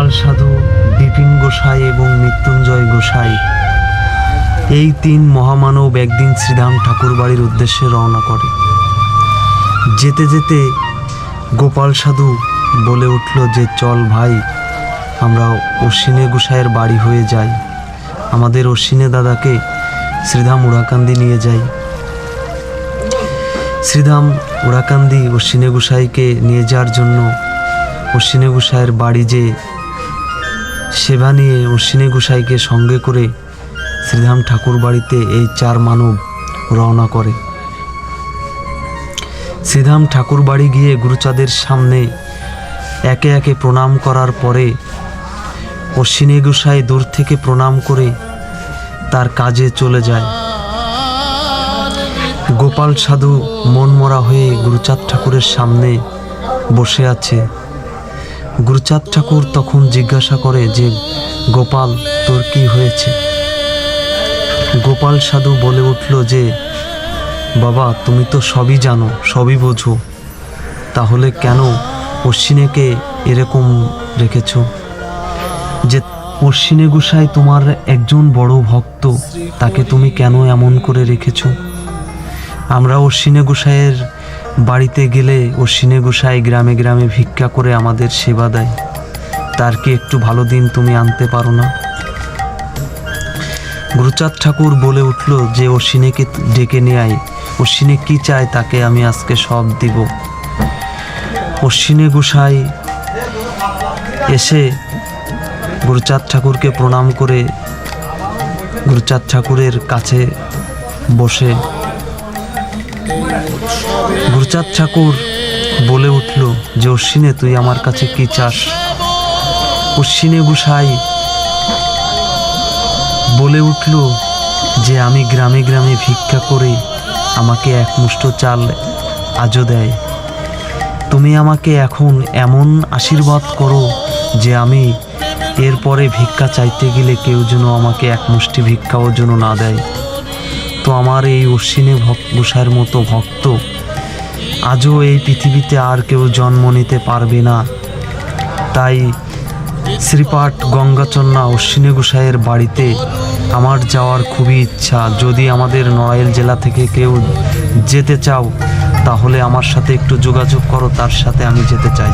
গোপাল সাধু, বিপিন গোসাই এবং মৃত্যুঞ্জয় গোসাই এই তিন মহামানব একদিন শ্রীধাম ঠাকুর বাড়ির উদ্দেশ্যে রওনা করে। যেতে যেতে গোপাল সাধু বলে উঠল যে চল ভাই, আমরা অশ্বিনে গোসাইয়ের বাড়ি হয়ে যাই, আমাদের অশ্বিনে দাদাকে শ্রীধাম উড়াকান্দি নিয়ে যাই। শ্রীধাম উড়াকান্দি অশ্বিনে গোসাইকে নিয়ে যাওয়ার জন্য অশ্বিনে গোসাইয়ের বাড়ি যে সেবা নিয়ে অশ্বিনে গোসাইকে সঙ্গে করে শ্রীধাম ঠাকুর বাড়িতে এই চার মানব রওনা করে। শ্রীধাম ঠাকুর বাড়ি গিয়ে গুরুচাঁদের সামনে একে একে প্রণাম করার পরে অশ্বিনে গোসাই দূর থেকে প্রণাম করে তার কাজে চলে যায়। গোপাল সাধু মনমরা হয়ে গুরুচাঁদ ঠাকুরের সামনে বসে আছে। গুরুচাঁদ ঠাকুর তখন জিজ্ঞাসা করে যে গোপাল, তোর কি হয়েছে? গোপাল সাধু বলে উঠল যে বাবা, তুমি তো সবই জানো, সবই বোঝো, তাহলে কেন অশ্বিনেকে এরকম রেখেছ? যে অশ্বিনে গোসাই তোমার একজন বড় ভক্ত, তাকে তুমি কেন এমন করে রেখেছ? আমরা অশ্বিনে গোসাইয়ের বাড়িতে গেলে অশ্বিনে গোসাই গ্রামে গ্রামে ভিক্ষা করে আমাদের সেবা দেয়, তার কি একটু ভালো দিন তুমি আনতে পারো না? গুরুচাঁদ ঠাকুর বলে উঠল যে অশ্বিনেকে ডেকে নিয়ে আয়, অশ্বিনে কি চায় তাকে আমি আজকে সব দিব। অশ্বিনে গোসাই এসে গুরুচাঁদ ঠাকুরকে প্রণাম করে গুরুচাঁদ ঠাকুরের কাছে বসে গুরুচাঁদ ঠাকুর বলে উঠল যে অশ্বিনে, তুই আমার কাছে কি চাস? অশ্বিনে গোসাই বলে উঠল যে আমি গ্রামে গ্রামে ভিক্ষা করে আমাকে এক মুষ্ট চাল আজও দেয়, তুমি আমাকে এখন এমন আশীর্বাদ করো যে আমি এরপরে ভিক্ষা চাইতে গেলে কেউ যেন আমাকে এক মুষ্টি ভিক্ষাও যেন না দেয়। তো আমার এই অশ্বিনে গোসাইয়ের মতো ভক্ত আজও এই পৃথিবীতে আর কেউ জন্ম নিতে পারবে না। তাই শ্রীপাঠ গঙ্গাচন্না অশ্বিনে গোসাইয়ের বাড়িতে আমার যাওয়ার খুবই ইচ্ছা। যদি আমাদের নড়াইল জেলা থেকে কেউ যেতে চাও তাহলে আমার সাথে একটু যোগাযোগ করো, তার সাথে আমি যেতে চাই।